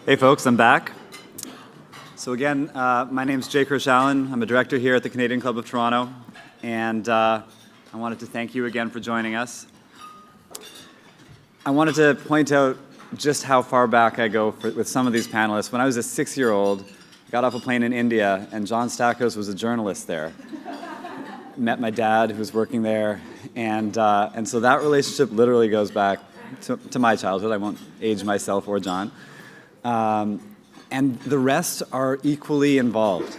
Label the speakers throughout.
Speaker 1: Hey folks, I'm back. So again, my name's Jay Kirsch-Allen. I'm a director here at the Canadian Club of Toronto, and I wanted to thank you again for joining us. I wanted to point out just how far back I go with some of these panelists. When I was a 6-year-old, I got off a plane in India, and John Stackhouse was a journalist there. Met my dad, who was working there, and so that relationship literally goes back to my childhood. I won't age myself or John. And the rest are equally involved,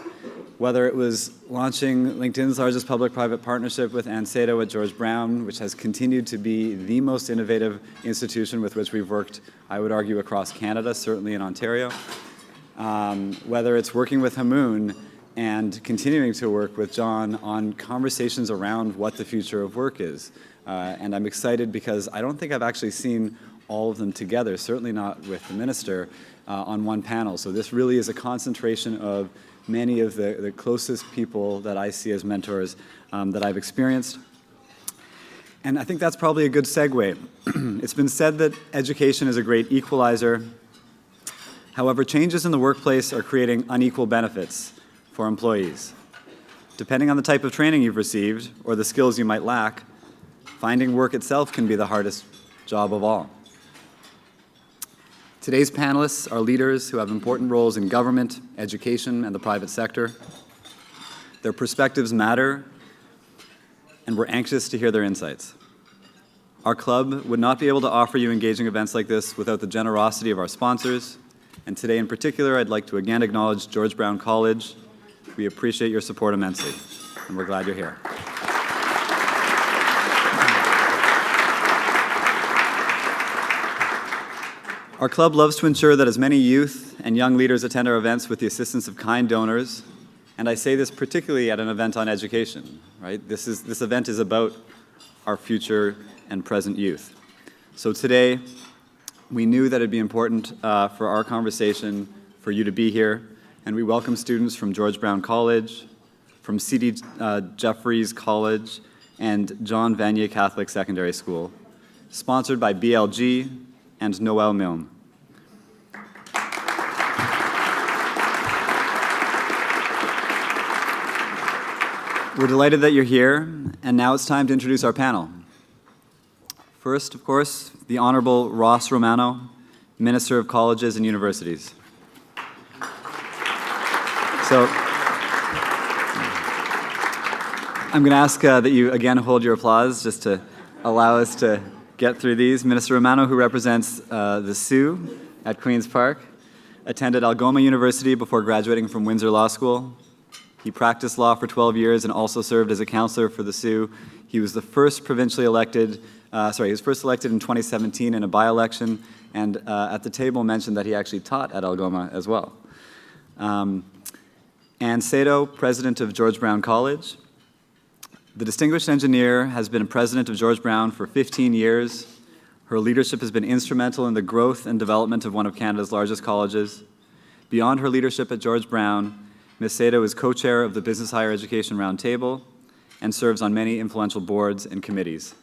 Speaker 1: whether it was launching LinkedIn's largest public-private partnership with Sado at George Brown, which has continued to be the most innovative institution with which we've worked, I would argue, across Canada, certainly in Ontario. Whether it's working with Hamoon and continuing to work with John on conversations around what the future of work is. And I'm excited because I don't think I've actually seen all of them together, certainly not with the minister, on one panel. So this really is a concentration of many of the closest people that I see as mentors that I've experienced. And I think that's probably a good segue. It's been said that education is a great equalizer. However, changes in the workplace are creating unequal benefits for employees. Depending on the type of training you've received or the skills you might lack, finding work itself can be the hardest job of all. Today's panelists are leaders who have important roles in government, education, and the private sector. Their perspectives matter, and we're anxious to hear their insights. Our club would not be able to offer you engaging events like this without the generosity of our sponsors, and today in particular, I'd like to again acknowledge George Brown College. We appreciate your support immensely, and we're glad you're here. Our club loves to ensure that as many youth and young leaders attend our events with the assistance of kind donors, and I say this particularly at an event on education, right? This event is about our future and present youth. So today, we knew that it'd be important for our conversation for you to be here, and we welcome students from George Brown College, from C.D. Jeffreys College, and John Vanier Catholic Secondary School, sponsored by BLG and Noel Milne. We're delighted that you're here, and now it's time to introduce our panel. First, of course, the Honourable Ross Romano, Minister of Colleges and Universities. So, I'm going to ask that you again hold your applause just to allow us to get through these. Minister Romano, who represents the Sioux at Queen's Park, attended Algoma University before graduating from Windsor Law School. He practiced law for 12 years and also served as a counselor for the Sioux. He was the first provincially elected, he was first elected in 2017 in a by-election, and at the table mentioned that he actually taught at Algoma as well. And Sado, president of George Brown College. The distinguished engineer has been president of George Brown for 15 years. Her leadership has been instrumental in the growth and development of one of Canada's largest colleges. Beyond her leadership at George Brown, Ms. Sado is co-chair of the Business Higher Education Roundtable and serves on many influential boards and committees.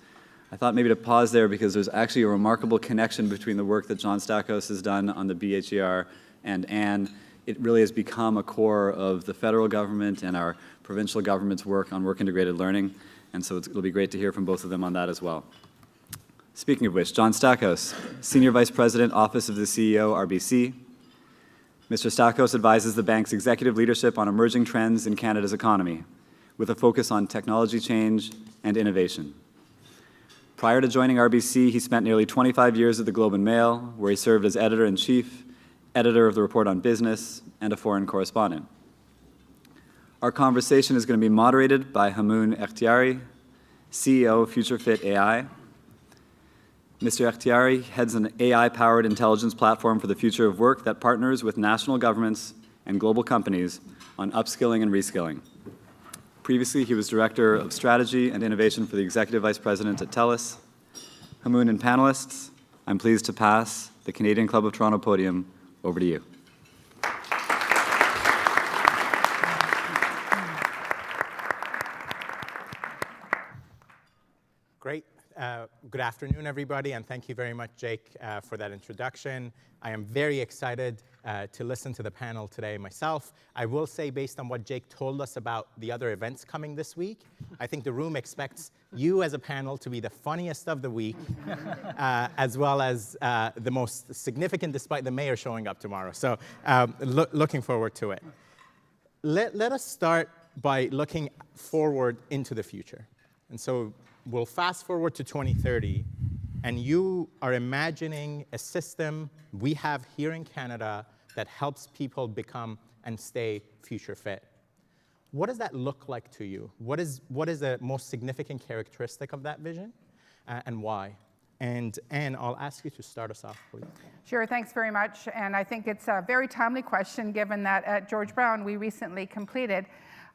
Speaker 1: I thought maybe to pause there because there's actually a remarkable connection between the work that John Stackhouse has done on the BHER and Anne. It really has become a core of the federal government and our provincial government's work on work-integrated learning, and so it'll be great to hear from both of them on that as well. Speaking of which, John Stackhouse, Senior Vice President, Office of the CEO, RBC. Mr. Stackhouse advises the bank's executive leadership on emerging trends in Canada's economy, with a focus on technology change and innovation. Prior to joining RBC, he spent nearly 25 years at the Globe and Mail, where he served as editor-in-chief, editor of the Report on Business, and a foreign correspondent. Our conversation is going to be moderated by Hamoon Ekhtiari, CEO of FutureFit AI. Mr. Ekhtiari heads an AI-powered intelligence platform for the future of work that partners with national governments and global companies on upskilling and reskilling. Previously, he was Director of Strategy and Innovation for the Executive Vice President at TELUS. Hamoon and panelists, I'm pleased to pass the Canadian Club of Toronto podium over to you.
Speaker 2: Great. Good afternoon, everybody, and thank you very much, Jake, for that introduction. I am very excited to listen to the panel today myself. I will say, based on what Jake told us about the other events coming this week, I think the room expects you as a panel to be the funniest of the week, as well as the most significant, despite the mayor showing up tomorrow. So looking forward to it. Let us start by looking forward into the future. And so we'll fast forward to 2030, and you are imagining a system we have here in Canada that helps people become and stay future fit. What does that look like to you? What is the most significant characteristic of that vision, and why? And Anne, I'll ask you to start us off, please.
Speaker 3: Sure, thanks very much. And I think it's a very timely question, given that at George Brown, we recently completed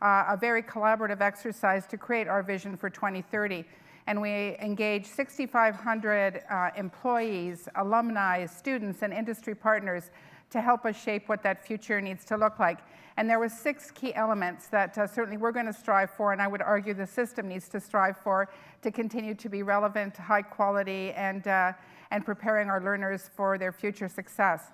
Speaker 3: a very collaborative exercise to create our vision for 2030. And we engaged 6,500 employees, alumni, students, and industry partners to help us shape what that future needs to look like. And there were 6 key elements that certainly we're going to strive for, and I would argue the system needs to strive for, to continue to be relevant, high quality, and preparing our learners for their future success.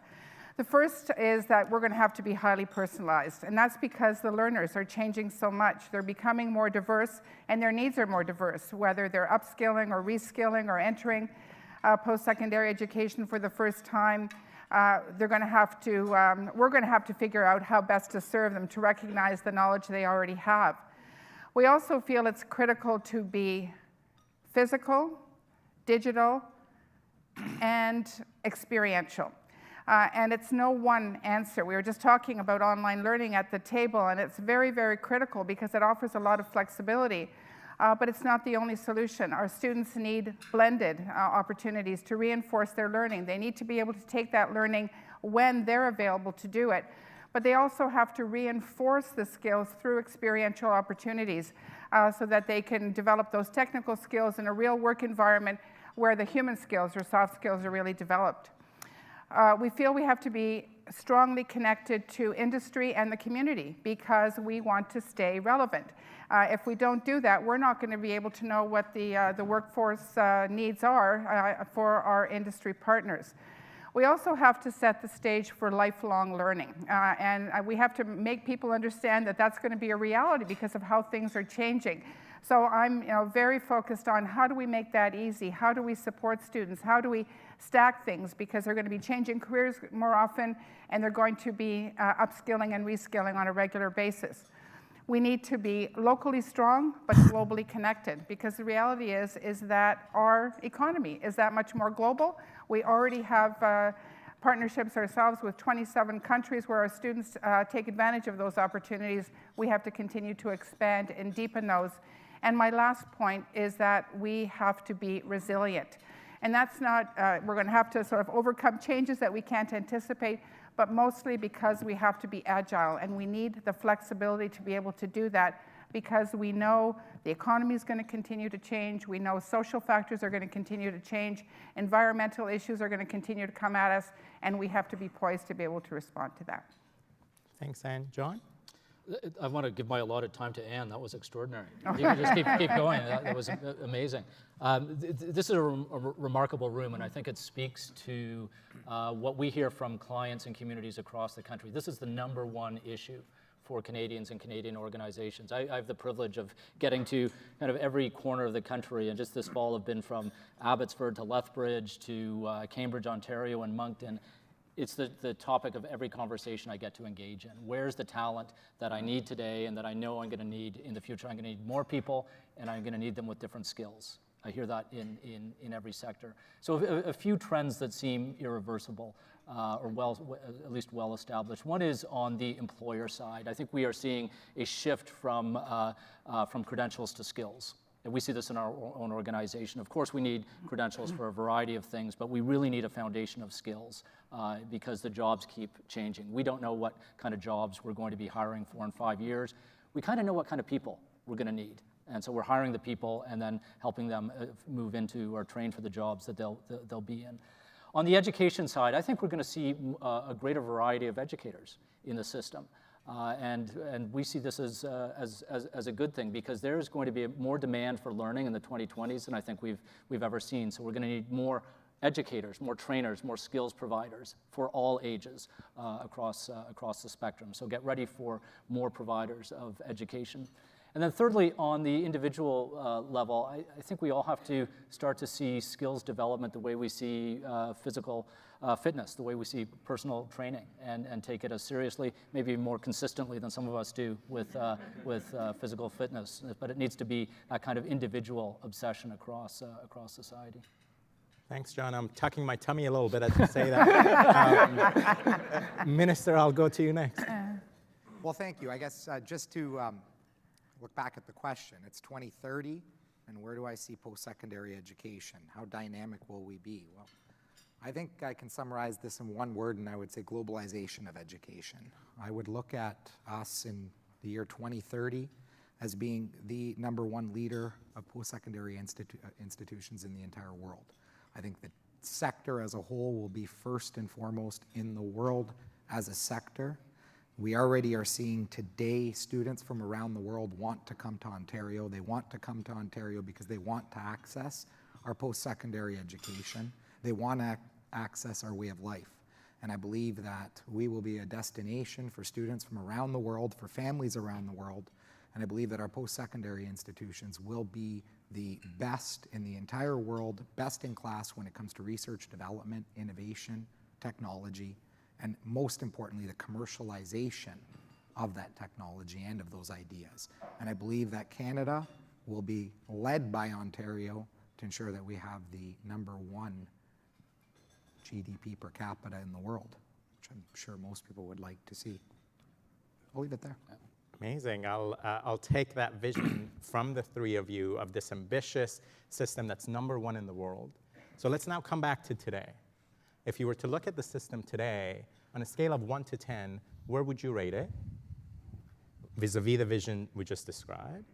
Speaker 3: The first is that we're going to have to be highly personalized, and that's because the learners are changing so much. They're becoming more diverse, and their needs are more diverse, whether they're upskilling or reskilling or entering post-secondary education for the first time. We're going to have to figure out how best to serve them, to recognize the knowledge they already have. We also feel it's critical to be physical, digital, and experiential. And it's no one answer. We were just talking about online learning at the table, and it's very, very critical because it offers a lot of flexibility, but it's not the only solution. Our students need blended opportunities to reinforce their learning. They need to be able to take that learning when they're available to do it, but they also have to reinforce the skills through experiential opportunities so that they can develop those technical skills in a real work environment where the human skills or soft skills are really developed. We feel we have to be strongly connected to industry and the community because we want to stay relevant. If we don't do that, we're not going to be able to know what the workforce needs are for our industry partners. We also have to set the stage for lifelong learning, and we have to make people understand that that's going to be a reality because of how things are changing. So I'm very focused on how do we make that easy? How do we support students? How do we stack things? Because they're going to be changing careers more often, and they're going to be upskilling and reskilling on a regular basis. We need to be locally strong, but globally connected, because the reality is that our economy is that much more global. We already have partnerships ourselves with 27 countries where our students take advantage of those opportunities. We have to continue to expand and deepen those. And my last point is that we have to be resilient. And that's not, we're going to have to sort of overcome changes that we can't anticipate, but mostly because we have to be agile, and we need the flexibility to be able to do that because we know the economy is going to continue to change, we know social factors are going to continue to change, environmental issues are going to continue to come at us, and we have to be poised to be able to respond to that.
Speaker 2: Thanks, Anne. John?
Speaker 4: I want to give my allotted time to Anne. That was extraordinary. You can just keep going. That was amazing. This is a remarkable room, and I think it speaks to what we hear from clients and communities across the country. This is the #1 issue for Canadians and Canadian organizations. I have the privilege of getting to kind of every corner of the country, and just this fall have been from Abbotsford to Lethbridge to Cambridge, Ontario, and Moncton. It's the topic of every conversation I get to engage in. Where's the talent that I need today and that I know I'm going to need in the future? I'm going to need more people, and I'm going to need them with different skills. I hear that in every sector. So a few trends that seem irreversible or at least well established. One is on the employer side. I think we are seeing a shift from credentials to skills. And we see this in our own organization. Of course, we need credentials for a variety of things, but we really need a foundation of skills because the jobs keep changing. We don't know what kind of jobs we're going to be hiring for in 5 years. We kind of know what kind of people we're going to need. And so we're hiring the people and then helping them move into or train for the jobs that they'll be in. On the education side, I think we're going to see a greater variety of educators in the system. And we see this as a good thing because there's going to be more demand for learning in the 2020s than I think we've ever seen. So we're going to need more educators, more trainers, more skills providers for all ages across the spectrum. So get ready for more providers of education. And then thirdly, on the individual level, I think we all have to start to see skills development the way we see physical fitness, the way we see personal training, and take it as seriously, maybe more consistently than some of us do with physical fitness. But it needs to be that kind of individual obsession across society.
Speaker 2: Thanks, John. I'm tucking my tummy a little bit as you say that. Minister, I'll go to you next.
Speaker 5: Well, thank you. I guess just to look back at the question, it's 2030, and where do I see post-secondary education? How dynamic will we be? Well, I think I can summarize this in one word, and I would say globalization of education. I would look at us in the year 2030 as being the #1 leader of post-secondary institutions in the entire world. I think the sector as a whole will be first and foremost in the world as a sector. We already are seeing today students from around the world want to come to Ontario. They want to come to Ontario because they want to access our post-secondary education. They want to access our way of life. And I believe that we will be a destination for students from around the world, for families around the world. And I believe that our post-secondary institutions will be the best in the entire world, best in class when it comes to research, development, innovation, technology, and most importantly, the commercialization of that technology and of those ideas. And I believe that Canada will be led by Ontario to ensure that we have the #1 GDP per capita in the world, which I'm sure most people would like to see. I'll leave it there.
Speaker 2: Amazing. I'll take that vision from the three of you of this ambitious system that's #1 in the world. So let's now come back to today. If you were to look at the system today, on a scale of 1 to 10, where would you rate it vis-a-vis the vision we just described?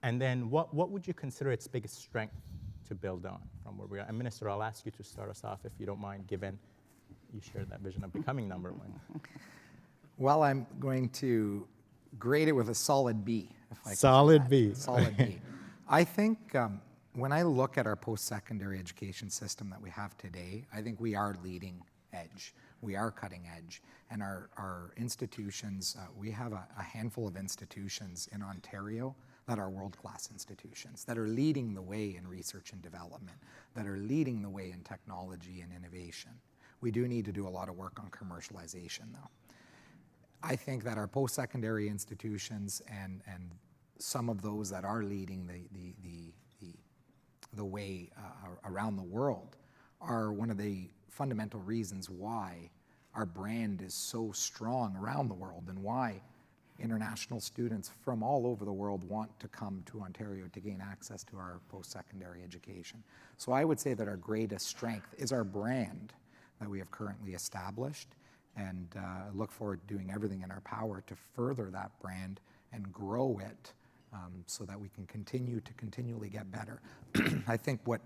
Speaker 2: And then what would you consider its biggest strength to build on from where we are? And Minister, I'll ask you to start us off if you don't mind, given you shared that vision of becoming #1.
Speaker 5: Well, I'm going to grade it with a solid B. If I
Speaker 2: Solid B.
Speaker 5: Solid B. I think when I look at our post-secondary education system that we have today, I think we are leading edge. We are cutting edge. And our institutions, we have a handful of institutions in Ontario that are world-class institutions, that are leading the way in research and development, that are leading the way in technology and innovation. We do need to do a lot of work on commercialization, though. I think that our post-secondary institutions and some of those that are leading the way around the world are one of the fundamental reasons why our brand is so strong around the world and why international students from all over the world want to come to Ontario to gain access to our post-secondary education. So I would say that our greatest strength is our brand that we have currently established, and look forward to doing everything in our power to further that brand and grow it so that we can continually get better. I think what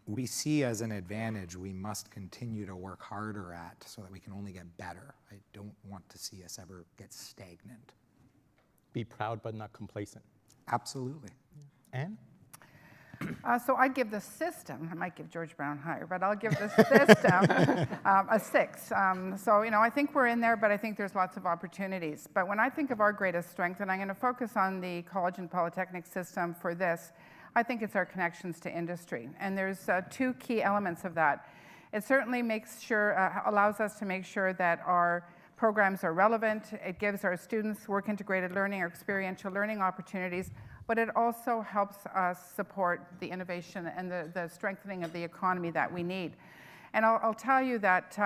Speaker 5: we see as an advantage, we must continue to work harder at so that we can only get better. I don't want to see us ever get stagnant.
Speaker 2: Be proud but not complacent.
Speaker 5: Absolutely.
Speaker 2: Anne?
Speaker 3: So I'd give the system, I might give George Brown higher, but I'll give the system a 6. So, I think we're in there, but I think there's lots of opportunities. But when I think of our greatest strength, and I'm going to focus on the college and polytechnic system for this, I think it's our connections to industry. And there's 2 key elements of that. It certainly allows us to make sure that our programs are relevant. It gives our students work-integrated learning or experiential learning opportunities, but it also helps us support the innovation and the strengthening of the economy that we need. And I'll tell you that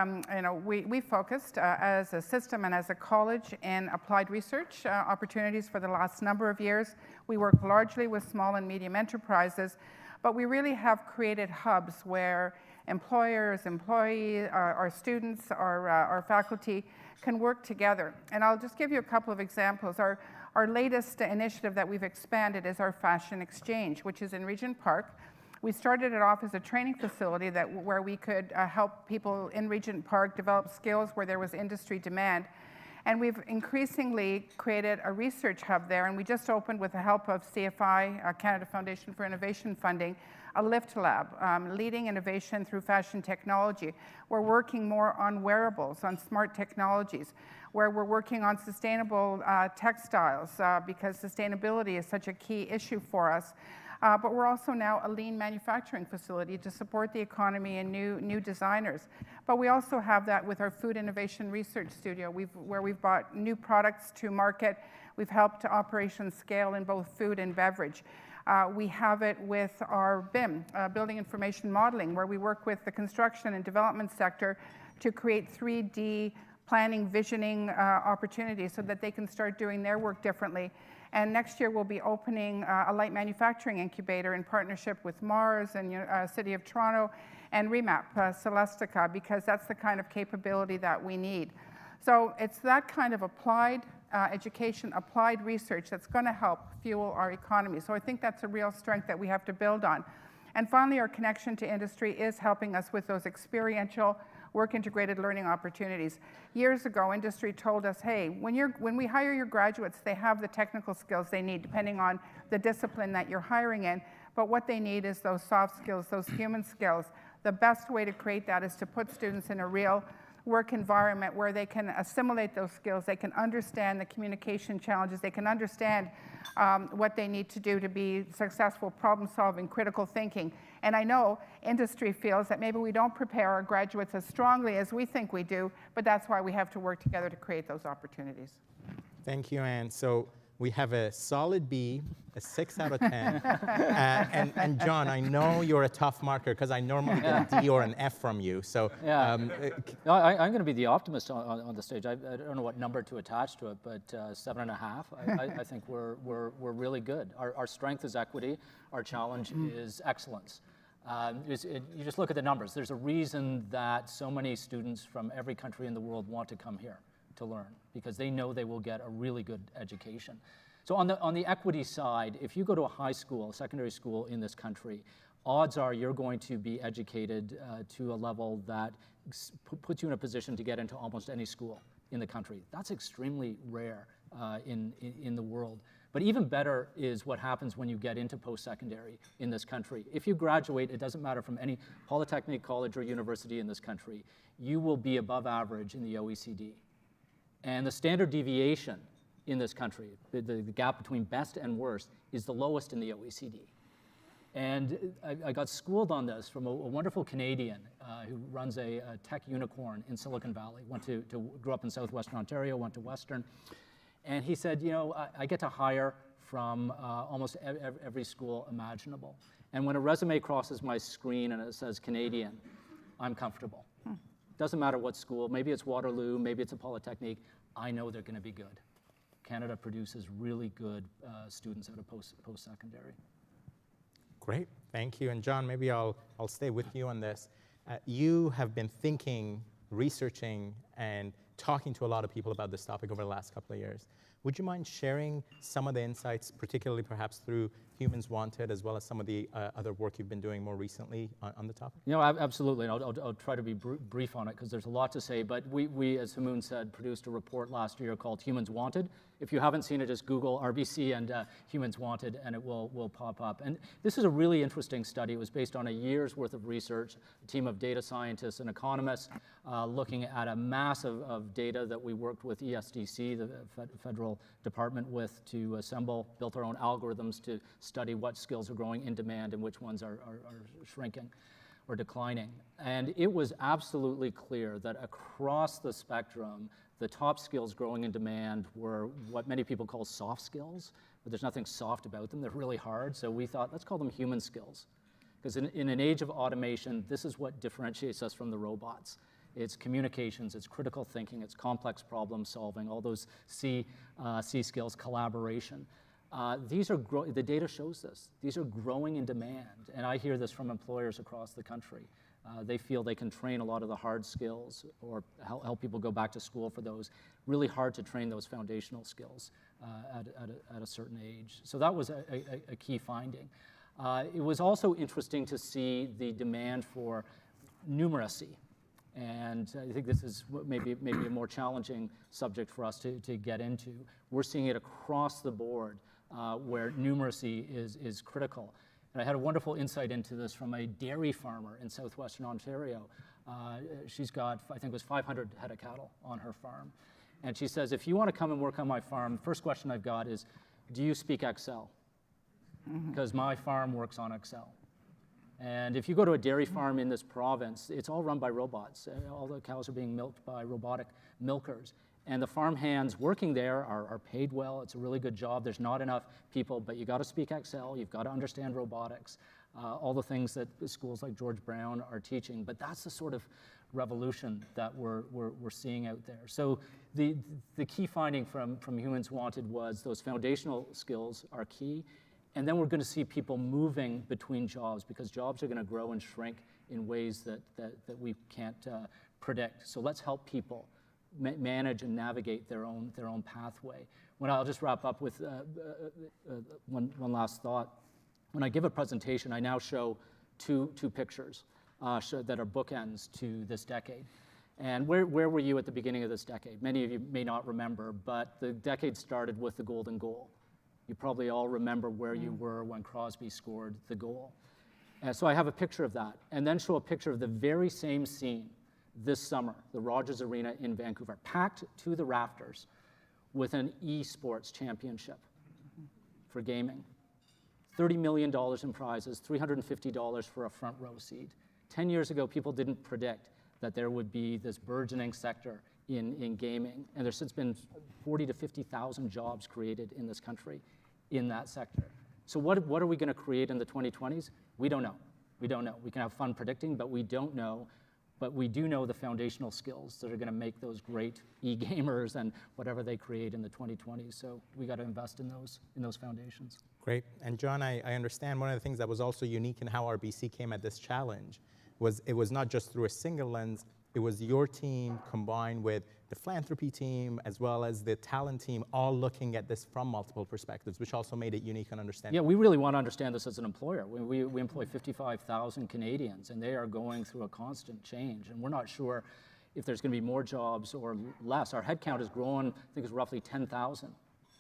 Speaker 3: we focused as a system and as a college in applied research opportunities for the last number of years. We work largely with small and medium enterprises, but we really have created hubs where employers, employees, our students, our faculty can work together. And I'll just give you a couple of examples. Our latest initiative that we've expanded is our Fashion Exchange, which is in Regent Park. We started it off as a training facility where we could help people in Regent Park develop skills where there was industry demand. And we've increasingly created a research hub there, and we just opened, with the help of CFI, Canada Foundation for Innovation funding, a Lift Lab, leading innovation through fashion technology. We're working more on wearables, on smart technologies, where we're working on sustainable textiles because sustainability is such a key issue for us. But we're also now a lean manufacturing facility to support the economy and new designers. But we also have that with our Food Innovation Research Studio, where we've brought new products to market. We've helped operations scale in both food and beverage. We have it with our BIM, Building Information Modeling, where we work with the construction and development sector to create 3D planning, visioning opportunities so that they can start doing their work differently. And next year, we'll be opening a light manufacturing incubator in partnership with Mars and City of Toronto and Remap, Celestica, because that's the kind of capability that we need. So it's that kind of applied education, applied research that's going to help fuel our economy. So I think that's a real strength that we have to build on. And finally, our connection to industry is helping us with those experiential work-integrated learning opportunities. Years ago, industry told us, hey, when we hire your graduates, they have the technical skills they need, depending on the discipline that you're hiring in. But what they need is those soft skills, those human skills. The best way to create that is to put students in a real work environment where they can assimilate those skills, they can understand the communication challenges, they can understand what they need to do to be successful, problem-solving, critical thinking. And I know industry feels that maybe we don't prepare our graduates as strongly as we think we do, but that's why we have to work together to create those opportunities.
Speaker 2: Thank you, Anne. So we have a solid B, a 6 out of 10. And John, I know you're a tough marker because I normally get a D or an F from you. So
Speaker 4: yeah. No, I'm going to be the optimist on the stage. I don't know what number to attach to it, but 7.5. I think we're really good. Our strength is equity. Our challenge is excellence. You just look at the numbers. There's a reason that so many students from every country in the world want to come here to learn, because they know they will get a really good education. So on the equity side, if you go to a high school, secondary school in this country, odds are you're going to be educated to a level that puts you in a position to get into almost any school in the country. That's extremely rare in the world. But even better is what happens when you get into post-secondary in this country. If you graduate, it doesn't matter from any polytechnic college or university in this country, you will be above average in the OECD. And the standard deviation in this country, the gap between best and worst, is the lowest in the OECD. And I got schooled on this from a wonderful Canadian who runs a tech unicorn in Silicon Valley. Grew up in southwestern Ontario, went to Western. And he said, I get to hire from almost every school imaginable. And when a resume crosses my screen and it says Canadian, I'm comfortable. Doesn't matter what school, maybe it's Waterloo, maybe it's a polytechnic, I know they're going to be good. Canada produces really good students out of post-secondary.
Speaker 2: Great, thank you. And John, maybe I'll stay with you on this. You have been thinking, researching, and talking to a lot of people about this topic over the last couple of years. Would you mind sharing some of the insights, particularly perhaps through Humans Wanted, as well as some of the other work you've been doing more recently on the topic?
Speaker 4: Absolutely, and I'll try to be brief on it because there's a lot to say, but we, as Hamoon said, produced a report last year called Humans Wanted. If you haven't seen it, just Google RBC and Humans Wanted, and it will pop up. And this is a really interesting study. It was based on a year's worth of research, a team of data scientists and economists looking at a mass of data that we worked with ESDC, the federal department, with to assemble, built our own algorithms to study what skills are growing in demand and which ones are shrinking or declining. And it was absolutely clear that across the spectrum, the top skills growing in demand were what many people call soft skills, but there's nothing soft about them. They're really hard. So we thought, let's call them human skills, Because in an age of automation, this is what differentiates us from the robots. It's communications, it's critical thinking, it's complex problem solving, all those C skills, collaboration. The data shows this. These are growing in demand, and I hear this from employers across the country. They feel they can train a lot of the hard skills or help people go back to school for those. Really hard to train those foundational skills at a certain age. So that was a key finding. It was also interesting to see the demand for numeracy. And I think this is maybe a more challenging subject for us to get into. We're seeing it across the board where numeracy is critical. And I had a wonderful insight into this from a dairy farmer in southwestern Ontario. She's got, I think it was 500 head of cattle on her farm. And she says, if you want to come and work on my farm, the first question I've got is, do you speak Excel? Because my farm works on Excel. And if you go to a dairy farm in this province, it's all run by robots. All the cows are being milked by robotic milkers. And the farm hands working there are paid well. It's a really good job. There's not enough people, but you got to speak Excel. You've got to understand robotics, all the things that schools like George Brown are teaching. But that's the sort of revolution that we're seeing out there. So the key finding from Humans Wanted was those foundational skills are key. And then we're going to see people moving between jobs because jobs are going to grow and shrink in ways that we can't predict. So let's help people manage and navigate their own pathway. I'll just wrap up with one last thought. When I give a presentation, I now show two pictures that are bookends to this decade. And where were you at the beginning of this decade? Many of you may not remember, but the decade started with the golden goal. You probably all remember where you were when Crosby scored the goal. And so I have a picture of that, and then show a picture of the very same scene this summer, the Rogers Arena in Vancouver, packed to the rafters with an esports championship for gaming. $30 million in prizes, $350 for a front row seat. 10 years ago, people didn't predict that there would be this burgeoning sector in gaming, and there's since been 40 to 50,000 jobs created in this country in that sector. So what are we going to create in the 2020s? We don't know. We don't know. We can have fun predicting, but we don't know. But we do know the foundational skills that are going to make those great e-gamers and whatever they create in the 2020s. So we got to invest in those foundations.
Speaker 2: Great. And John, I understand one of the things that was also unique in how RBC came at this challenge was it was not just through a single lens. It was your team combined with the philanthropy team as well as the talent team all looking at this from multiple perspectives, which also made it unique and understandable.
Speaker 4: Yeah, we really want to understand this as an employer. We employ 55,000 Canadians, and they are going through a constant change, and we're not sure if there's going to be more jobs or less. Our headcount has grown, I think it's roughly 10,000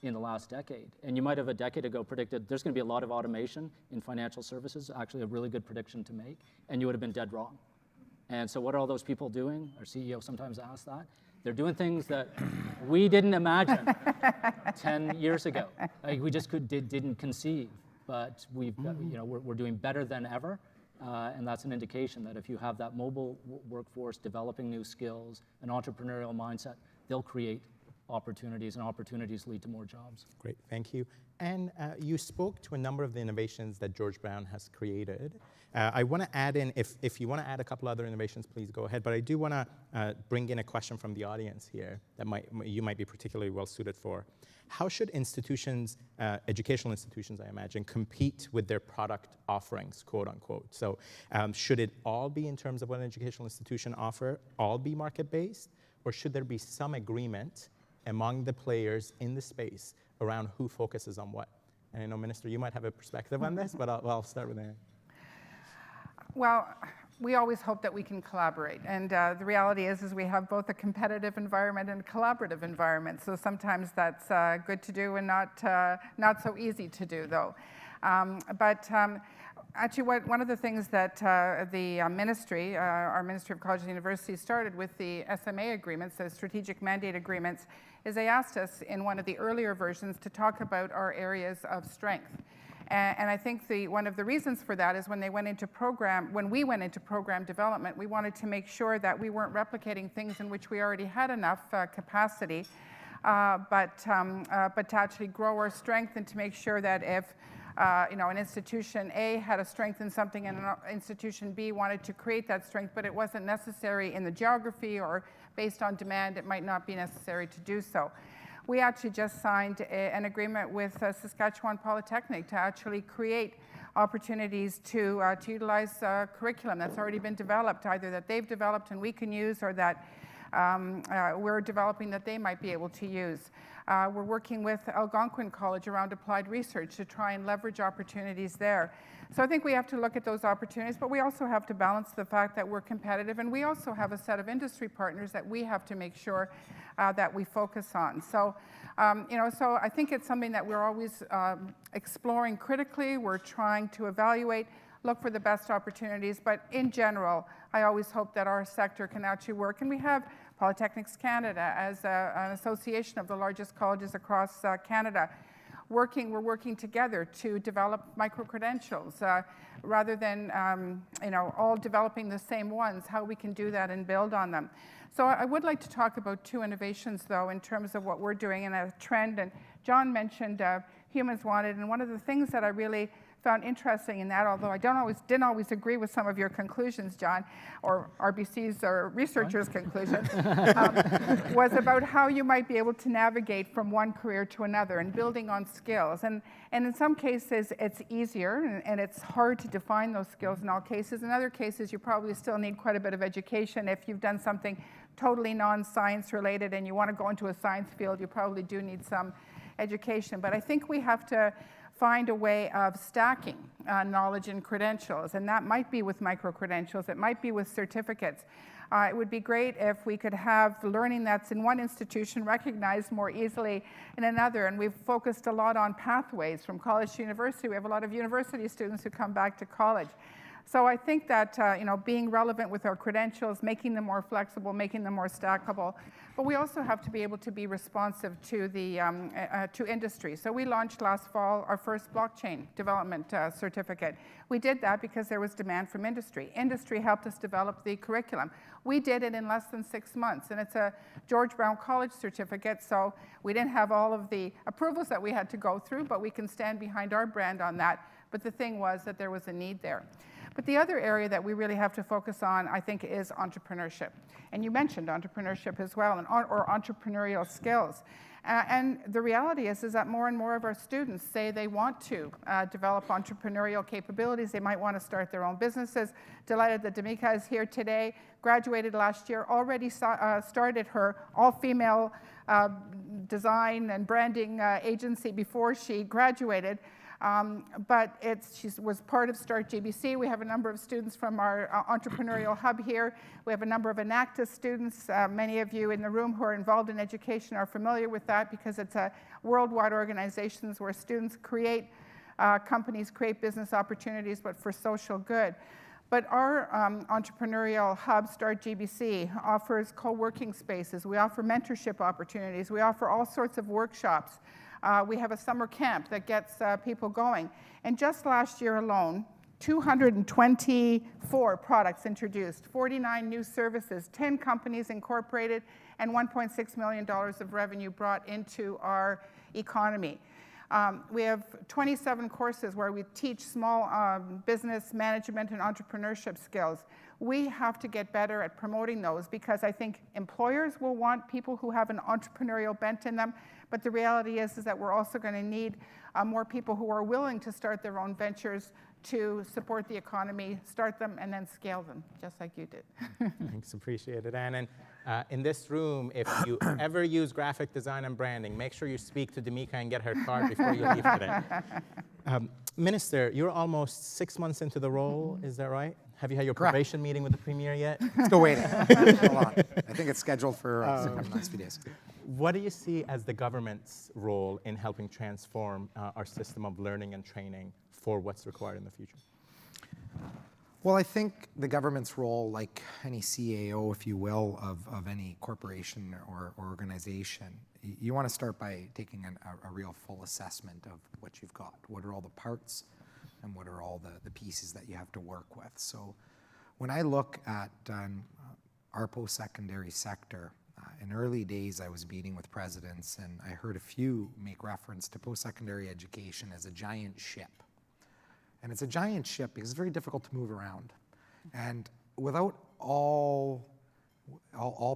Speaker 4: in the last decade. And you might have a decade ago predicted there's going to be a lot of automation in financial services, actually a really good prediction to make, and you would have been dead wrong. And so what are all those people doing? Our CEO sometimes asks that. They're doing things that we didn't imagine 10 years ago. We just didn't conceive. But we're doing better than ever. And that's an indication that if you have that mobile workforce developing new skills, an entrepreneurial mindset, they'll create opportunities, and opportunities lead to more jobs.
Speaker 2: Great, thank you. And you spoke to a number of the innovations that George Brown has created. I want to add in, if you want to add a couple other innovations, please go ahead. But I do want to bring in a question from the audience here that you might be particularly well suited for. How should institutions, educational institutions, I imagine, compete with their product offerings, quote unquote? So should it all be in terms of what an educational institution offer, all be market-based? Or should there be some agreement among the players in the space around who focuses on what? And I know, Minister, you might have a perspective on this, but I'll start with Aaron.
Speaker 3: Well, we always hope that we can collaborate. And the reality is we have both a competitive environment and a collaborative environment. So sometimes that's good to do and not so easy to do, though. Actually, one of the things that the ministry, our Ministry of Colleges and Universities, started with the SMA agreements, the strategic mandate agreements, is they asked us in one of the earlier versions to talk about our areas of strength. And I think one of the reasons for that is when we went into program development, we wanted to make sure that we weren't replicating things in which we already had enough capacity, but to actually grow our strength and to make sure that if an institution A had a strength in something and an institution B wanted to create that strength, but it wasn't necessary in the geography or based on demand, it might not be necessary to do so. We actually just signed an agreement with Saskatchewan Polytechnic to actually create opportunities to utilize curriculum that's already been developed, either that they've developed and we can use, or that we're developing that they might be able to use. We're working with Algonquin College around applied research to try and leverage opportunities there. So I think we have to look at those opportunities, but we also have to balance the fact that we're competitive, and we also have a set of industry partners that we have to make sure that we focus on. So, so I think it's something that we're always exploring critically. We're trying to evaluate, look for the best opportunities, but in general, I always hope that our sector can actually work. And we have Polytechnics Canada as an association of the largest colleges across Canada. We're working together to develop micro-credentials rather than all developing the same ones, how we can do that and build on them. So I would like to talk about two innovations, though, in terms of what we're doing and a trend. And John mentioned Humans Wanted, and one of the things that I really found interesting in that, although I didn't always agree with some of your conclusions, John, or RBC's or researchers' conclusions, was about how you might be able to navigate from one career to another and building on skills. And in some cases, it's easier, and it's hard to define those skills in all cases. In other cases, you probably still need quite a bit of education. If you've done something totally non-science related and you want to go into a science field, you probably do need some education. But I think we have to find a way of stacking knowledge and credentials, and that might be with micro-credentials, it might be with certificates. It would be great if we could have learning that's in one institution recognized more easily in another, and we've focused a lot on pathways from college to university. We have a lot of university students who come back to college. So I think that being relevant with our credentials, making them more flexible, making them more stackable, but we also have to be able to be responsive to the to industry. So we launched last fall our first blockchain development certificate. We did that because there was demand from industry. Industry helped us develop the curriculum. We did it in less than 6 months, and it's a George Brown College certificate, so we didn't have all of the approvals that we had to go through, but we can stand behind our brand on that. But the thing was that there was a need there. But the other area that we really have to focus on, I think, is entrepreneurship. And you mentioned entrepreneurship as well, or entrepreneurial skills. And the reality is that more and more of our students say they want to develop entrepreneurial capabilities. They might want to start their own businesses. Delighted that Damika is here today, graduated last year, already started her all-female design and branding agency before she graduated. But she was part of Start GBC. We have a number of students from our entrepreneurial hub here. We have a number of Enactus students. Many of you in the room who are involved in education are familiar with that because it's a worldwide organizations where students create companies, create business opportunities, but for social good. But our entrepreneurial hub, Start GBC, offers co-working spaces. We offer mentorship opportunities. We offer all sorts of workshops. We have a summer camp that gets people going. And just last year alone, 224 products introduced, 49 new services, 10 companies incorporated, and $1.6 million of revenue brought into our economy. We have 27 courses where we teach small business management and entrepreneurship skills. We have to get better at promoting those because I think employers will want people who have an entrepreneurial bent in them, but the reality is that we're also going to need more people who are willing to start their own ventures to support the economy, start them, and then scale them, just like you did.
Speaker 2: Thanks, appreciate it, Anne. And in this room, if you ever use graphic design and branding, make sure you speak to Damika and get her card before you leave today. Minister, you're almost 6 months into the role, is that right? Have you had your probation meeting with the Premier yet?
Speaker 5: Still waiting. Hold on. I think it's scheduled for the next few days.
Speaker 2: What do you see as the government's role in helping transform our system of learning and training for what's required in the future?
Speaker 5: Well, I think the government's role, like any CAO, if you will, of any corporation or organization, you want to start by taking a real full assessment of what you've got. What are all the parts and what are all the pieces that you have to work with? So when I look at our post-secondary sector, in early days I was meeting with presidents and I heard a few make reference to post-secondary education as a giant ship. And it's a giant ship because it's very difficult to move around. And without all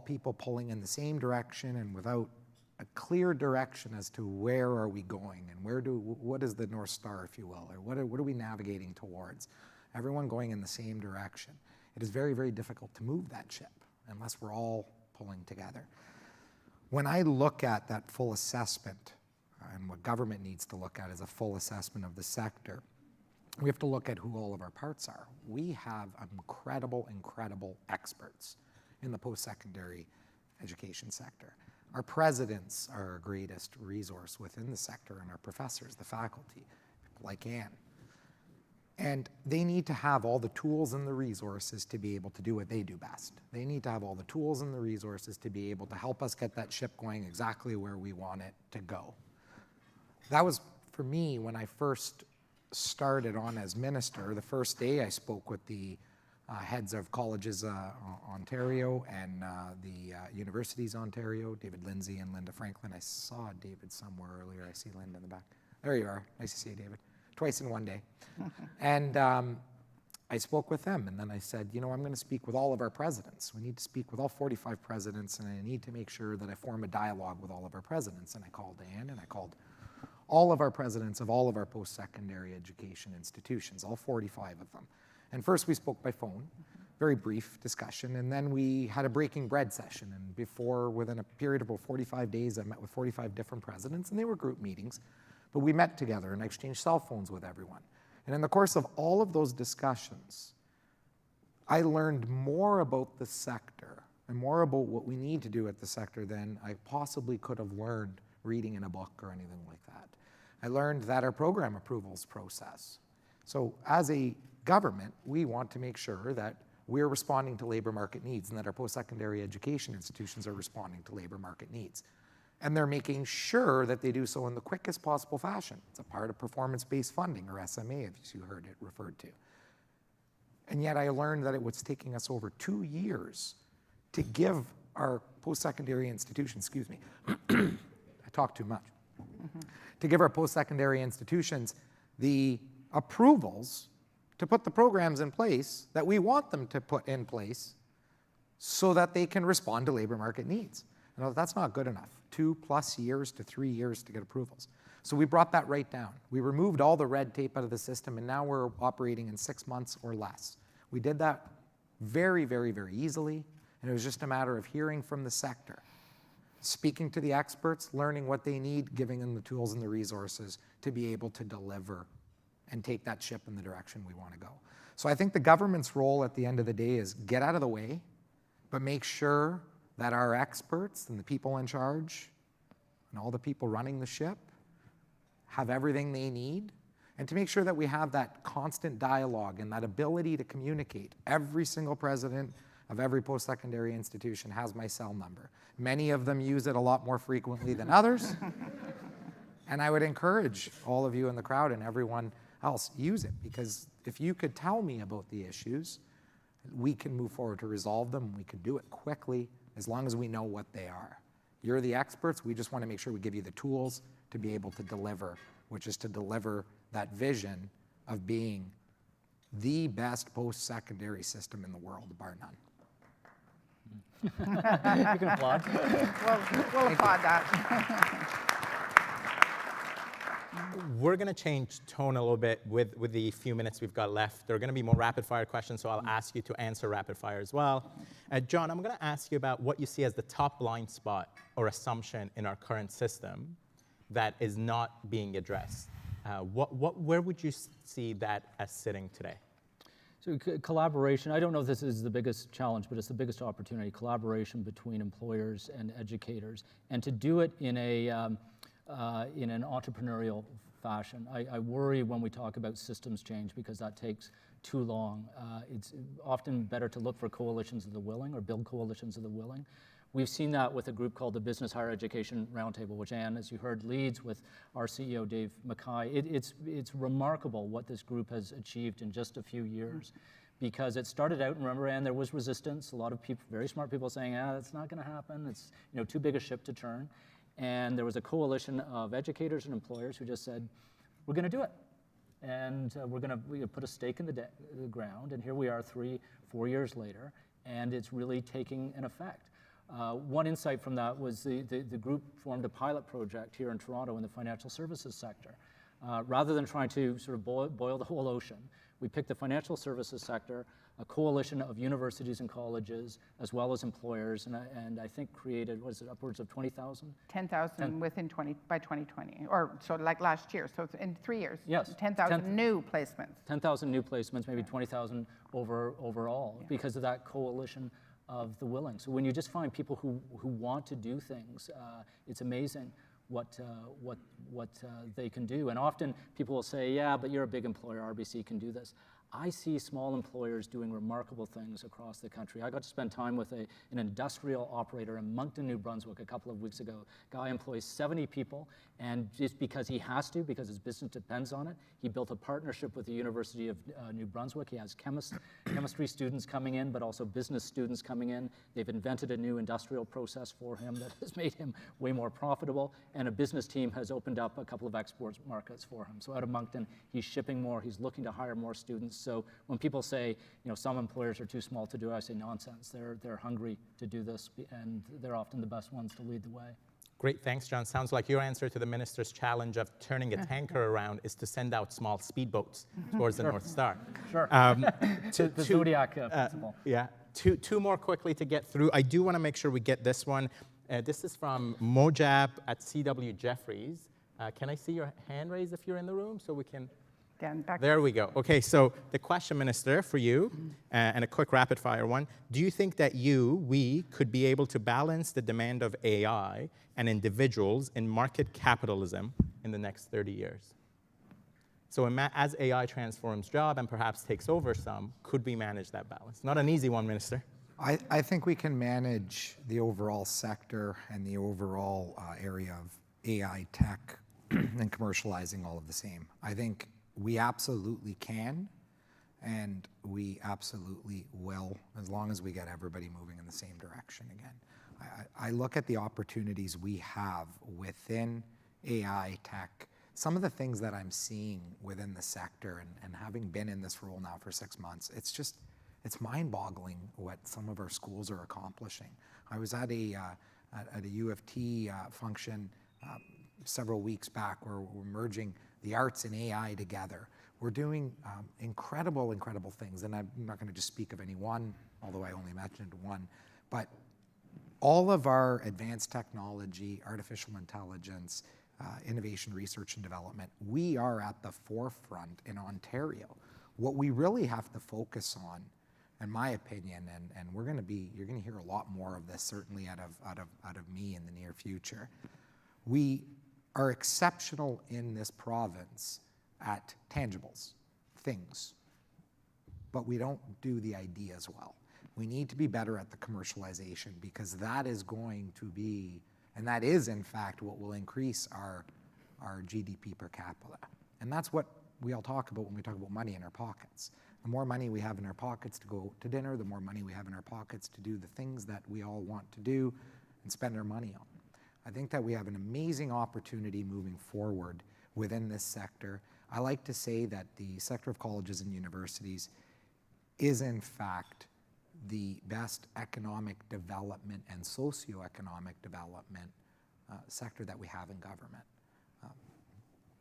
Speaker 5: people pulling in the same direction and without a clear direction as to where are we going and what is the North Star, if you will, or what are we navigating towards, everyone going in the same direction, it is very, very difficult to move that ship unless we're all pulling together. When I look at that full assessment, and what government needs to look at is a full assessment of the sector, we have to look at who all of our parts are. We have incredible, incredible experts in the post-secondary education sector. Our presidents are our greatest resource within the sector, and our professors, the faculty, people like Anne. And they need to have all the tools and the resources to be able to do what they do best. They need to have all the tools and the resources to be able to help us get that ship going exactly where we want it to go. That was, for me, when I first started on as minister, the first day I spoke with the heads of colleges Ontario and the Universities Ontario, David Lindsay and Linda Franklin. I saw David somewhere earlier. I see Linda in the back. There you are. Nice to see you, David. Twice in one day. And I spoke with them, and then I said, you know, I'm going to speak with all of our presidents. We need to speak with all 45 presidents, and I need to make sure that I form a dialogue with all of our presidents. And I called Anne, and I called all of our presidents of all of our post-secondary education institutions, all 45 of them. And first we spoke by phone, very brief discussion, and then we had a breaking bread session. And within a period of about 45 days, I met with 45 different presidents, and they were group meetings. But we met together and exchanged cell phones with everyone. And in the course of all of those discussions, I learned more about the sector and more about what we need to do at the sector than I possibly could have learned reading in a book or anything like that. I learned that our program approvals process. So as a government, we want to make sure that we're responding to labor market needs and that our post-secondary education institutions are responding to labor market needs. And they're making sure that they do so in the quickest possible fashion. It's a part of performance-based funding, or SMA, as you heard it referred to. And yet I learned that it was taking us over 2 years to give our post-secondary institutions, excuse me, I talk too much, to give our post-secondary institutions the approvals to put the programs in place that we want them to put in place so that they can respond to labor market needs. And that's not good enough. 2+ years to 3 years to get approvals. So we brought that right down. We removed all the red tape out of the system, and now we're operating in 6 months or less. We did that very, very, very easily, and it was just a matter of hearing from the sector, speaking to the experts, learning what they need, giving them the tools and the resources to be able to deliver and take that ship in the direction we want to go. So I think the government's role at the end of the day is get out of the way, but make sure that our experts and the people in charge and all the people running the ship have everything they need, and to make sure that we have that constant dialogue and that ability to communicate. Every single president of every post-secondary institution has my cell number. Many of them use it a lot more frequently than others. And I would encourage all of you in the crowd and everyone else, use it, because if you could tell me about the issues, we can move forward to resolve them. We can do it quickly as long as we know what they are. You're the experts. We just want to make sure we give you the tools to be able to deliver, which is to deliver that vision of being the best post-secondary system in the world, bar none.
Speaker 4: You can applaud.
Speaker 3: We'll applaud that.
Speaker 2: We're going to change tone a little bit with the few minutes we've got left. There are going to be more rapid-fire questions, so I'll ask you to answer rapid-fire as well. John, I'm going to ask you about what you see as the top blind spot or assumption in our current system that is not being addressed. Where would you see that as sitting today?
Speaker 4: So collaboration, I don't know if this is the biggest challenge, but it's the biggest opportunity, collaboration between employers and educators, and to do it in an entrepreneurial fashion. I worry when we talk about systems change because that takes too long. It's often better to look for coalitions of the willing or build coalitions of the willing. We've seen that with a group called the Business Higher Education Roundtable, which Anne, as you heard, leads with our CEO, Dave Mackay. It's remarkable what this group has achieved in just a few years, because it started out, and remember, Anne, there was resistance. A lot of people, very smart people saying, that's not going to happen. It's too big a ship to turn. And there was a coalition of educators and employers who just said, we're going to do it. and we're gonna put a stake in the ground, and here we are 3-4 years later, and it's really taking an effect. One insight from that was the group formed a pilot project here in Toronto in the financial services sector. Rather than trying to sort of boil the whole ocean, we picked the financial services sector, a coalition of universities and colleges, as well as employers, and I think created, what is it, upwards of 20,000?
Speaker 3: 10,000 by 2020, or so like last year. So it's in 3 years.
Speaker 4: Yes.
Speaker 3: 10,000 new placements.
Speaker 4: 10,000 new placements, maybe 20,000 overall, because of that coalition of the willing. So when you just find people who want to do things, it's amazing what they can do. And often people will say, yeah, but you're a big employer, RBC can do this. I see small employers doing remarkable things across the country. I got to spend time with an industrial operator in Moncton, New Brunswick a couple of weeks ago. Guy employs 70 people, and just because he has to, because his business depends on it, he built a partnership with the University of New Brunswick. He has chemistry students coming in, but also business students coming in. They've invented a new industrial process for him that has made him way more profitable, and a business team has opened up a couple of export markets for him. So out of Moncton, he's shipping more, he's looking to hire more students. So when people say, some employers are too small to do it, I say nonsense. They're hungry to do this, and they're often the best ones to lead the way.
Speaker 2: Great, thanks, John. Sounds like your answer to the minister's challenge of turning a tanker around is to send out small speedboats towards the North Star.
Speaker 4: Sure. The Zodiac principle.
Speaker 2: Yeah. Two more quickly to get through. I do want to make sure we get this one. This is from Mojab at CW Jeffries. Can I see your hand raised if you're in the room so we can?
Speaker 3: Dan, back
Speaker 2: There we go. Okay, so the question, Minister, for you, and a quick rapid fire one. Do you think that we could be able to balance the demand of AI and individuals in market capitalism in the next 30 years? So as AI transforms job and perhaps takes over some, could we manage that balance? Not an easy one, Minister.
Speaker 5: I think we can manage the overall sector and the overall area of AI tech and commercializing all of the same. I think we absolutely can, and we absolutely will, as long as we get everybody moving in the same direction again. I look at the opportunities we have within AI tech, some of the things that I'm seeing within the sector, and having been in this role now for 6 months, it's mind-boggling what some of our schools are accomplishing. I was at a U of T function several weeks back where we're merging the arts and AI together. We're doing incredible things, and I'm not going to just speak of any one, although I only mentioned one, but all of our advanced technology, artificial intelligence, innovation, research, and development, we are at the forefront in Ontario. What we really have to focus on, in my opinion, and you're going to hear a lot more of this certainly out of me in the near future. We are exceptional in this province at tangibles, things, but we don't do the ideas well. We need to be better at the commercialization, because that is going to be, and that is in fact what will increase our GDP per capita. And that's what we all talk about when we talk about money in our pockets. The more money we have in our pockets to go to dinner, the more money we have in our pockets to do the things that we all want to do and spend our money on. I think that we have an amazing opportunity moving forward within this sector. I like to say that the sector of colleges and universities is in fact the best economic development and socioeconomic development sector that we have in government.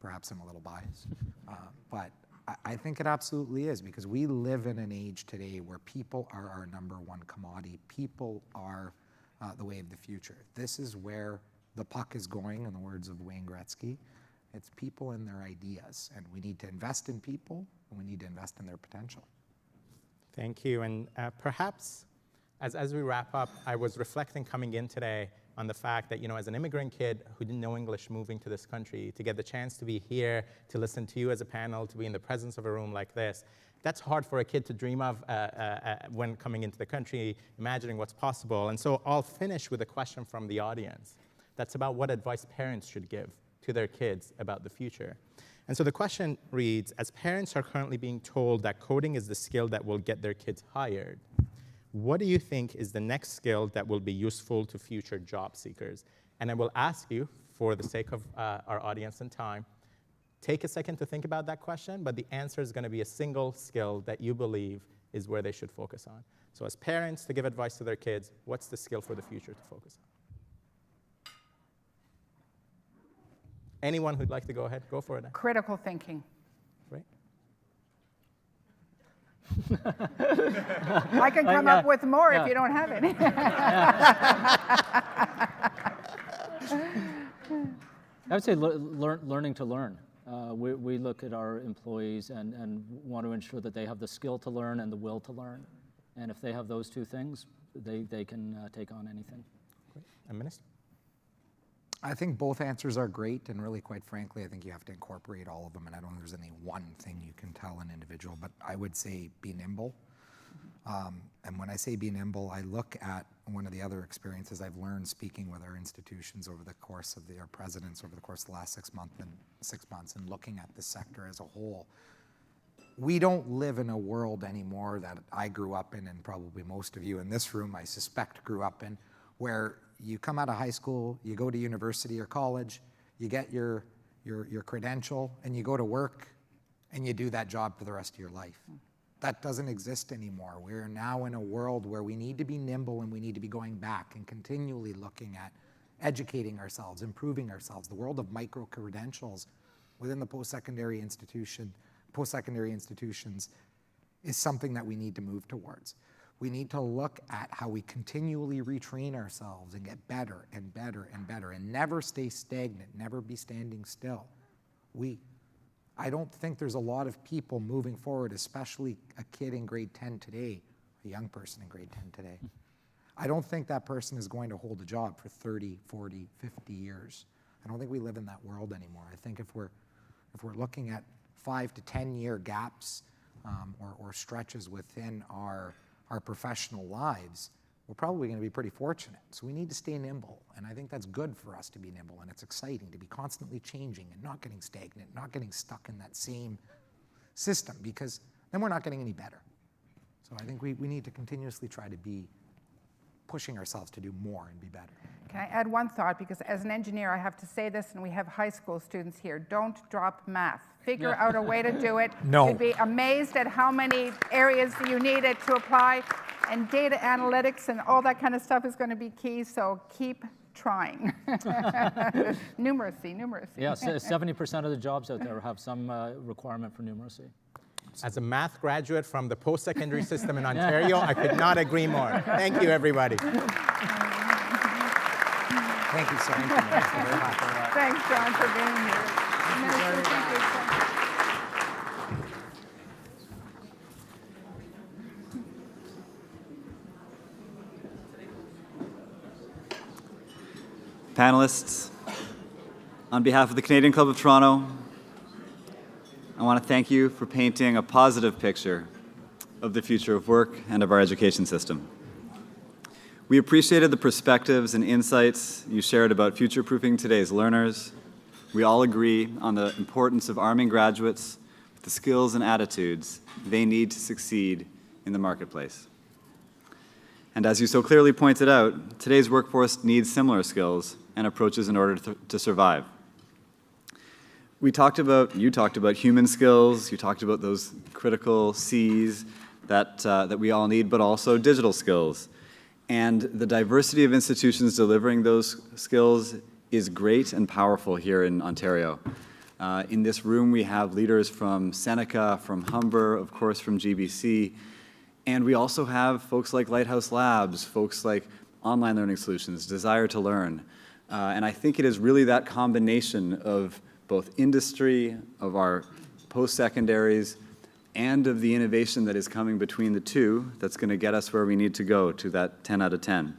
Speaker 5: Perhaps I'm a little biased, but I think it absolutely is, because we live in an age today where people are our number one commodity. People are the way of the future. This is where the puck is going, in the words of Wayne Gretzky. It's people and their ideas, and we need to invest in people, and we need to invest in their potential.
Speaker 2: Thank you, and perhaps as we wrap up, I was reflecting coming in today on the fact that, as an immigrant kid who didn't know English moving to this country, to get the chance to be here, to listen to you as a panel, to be in the presence of a room like this, that's hard for a kid to dream of when coming into the country, imagining what's possible. And so I'll finish with a question from the audience that's about what advice parents should give to their kids about the future. And so the question reads, as parents are currently being told that coding is the skill that will get their kids hired, what do you think is the next skill that will be useful to future job seekers? And I will ask you, for the sake of our audience and time, Take a second to think about that question, but the answer is going to be a single skill that you believe is where they should focus on. So as parents, to give advice to their kids, what's the skill for the future to focus on? Anyone who'd like to go ahead, go for it.
Speaker 3: Critical thinking.
Speaker 2: Right?
Speaker 3: I can come up with more if you don't have any.
Speaker 4: I would say learning to learn. We look at our employees and want to ensure that they have the skill to learn and the will to learn. And if they have those two things, they can take on anything.
Speaker 2: Great. And Minister?
Speaker 5: I think both answers are great, and really, quite frankly, I think you have to incorporate all of them, and I don't think there's any one thing you can tell an individual, but I would say be nimble. And when I say be nimble, I look at one of the other experiences I've learned speaking with our institutions over the course of our presidents over the course of the last 6 months and looking at the sector as a whole. We don't live in a world anymore that I grew up in, and probably most of you in this room, I suspect, grew up in, where you come out of high school, you go to university or college, you get your credential, and you go to work, and you do that job for the rest of your life. That doesn't exist anymore. We're now in a world where we need to be nimble, and we need to be going back and continually looking at educating ourselves, improving ourselves. The world of micro-credentials within the post-secondary institutions is something that we need to move towards. We need to look at how we continually retrain ourselves and get better and better and better and never stay stagnant, never be standing still. I don't think there's a lot of people moving forward, especially a kid in grade 10 today, a young person in grade 10 today. I don't think that person is going to hold a job for 30, 40, 50 years. I don't think we live in that world anymore. I think if we're looking at 5 to 10 year gaps or stretches within our professional lives, we're probably going to be pretty fortunate. So we need to stay nimble, and I think that's good for us to be nimble, and it's exciting to be constantly changing and not getting stagnant, not getting stuck in that same system, because then we're not getting any better. So I think we need to continuously try to be pushing ourselves to do more and be better.
Speaker 3: Can I add one thought? Because as an engineer, I have to say this, and we have high school students here. Don't drop math. Figure out a way to do it.
Speaker 5: No.
Speaker 3: You'd be amazed at how many areas you need it to apply. And data analytics and all that kind of stuff is going to be key, so keep trying. Numeracy.
Speaker 4: Yeah, 70% of the jobs out there have some requirement for numeracy.
Speaker 2: As a math graduate from the post-secondary system in Ontario, I could not agree more. Thank you, everybody.
Speaker 5: Thank you so much. Very much.
Speaker 3: Thanks, John, for being here. Minister, thank you.
Speaker 1: Panelists, on behalf of the Canadian Club of Toronto, I want to thank you for painting a positive picture of the future of work and of our education system. We appreciated the perspectives and insights you shared about future-proofing today's learners. We all agree on the importance of arming graduates with the skills and attitudes they need to succeed in the marketplace. And as you so clearly pointed out, today's workforce needs similar skills and approaches in order to survive. You talked about human skills, you talked about those critical C's that we all need, but also digital skills. And the diversity of institutions delivering those skills is great and powerful here in Ontario. In this room, we have leaders from Seneca, from Humber, of course, from GBC, and we also have folks like Lighthouse Labs, folks like Online Learning Solutions, Desire to Learn. And I think it is really that combination of both industry, of our post-secondaries, and of the innovation that is coming between the two that's going to get us where we need to go, to that 10 out of 10.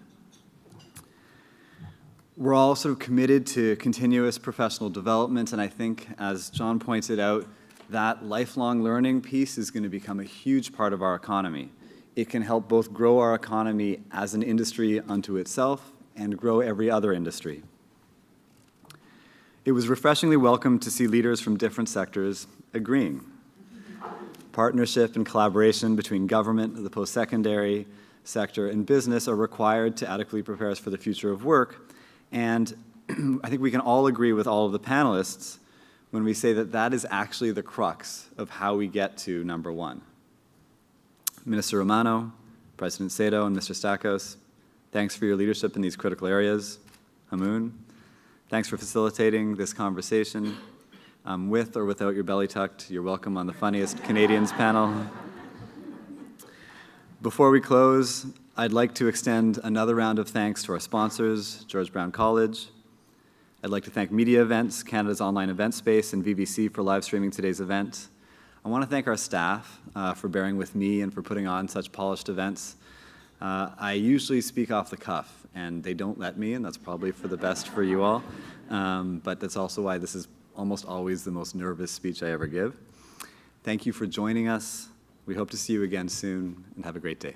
Speaker 1: We're all sort of committed to continuous professional development, and I think, as John pointed out, that lifelong learning piece is going to become a huge part of our economy. It can help both grow our economy as an industry unto itself and grow every other industry. It was refreshingly welcome to see leaders from different sectors agreeing. Partnership and collaboration between government, the post-secondary sector, and business are required to adequately prepare us for the future of work. And I think we can all agree with all of the panelists when we say that that is actually the crux of how we get to number one. Minister Romano, President Sado, and Mr. Stackhouse, thanks for your leadership in these critical areas. Hamoon, thanks for facilitating this conversation. With or without your belly tucked, you're welcome on the Funniest Canadians panel. Before we close, I'd like to extend another round of thanks to our sponsors, George Brown College. I'd like to thank Media Events, Canada's online event space, and VVC for live streaming today's event. I want to thank our staff for bearing with me and for putting on such polished events. I usually speak off the cuff, and they don't let me, and that's probably for the best for you all. But that's also why this is almost always the most nervous speech I ever give. Thank you for joining us. We hope to see you again soon, and have a great day.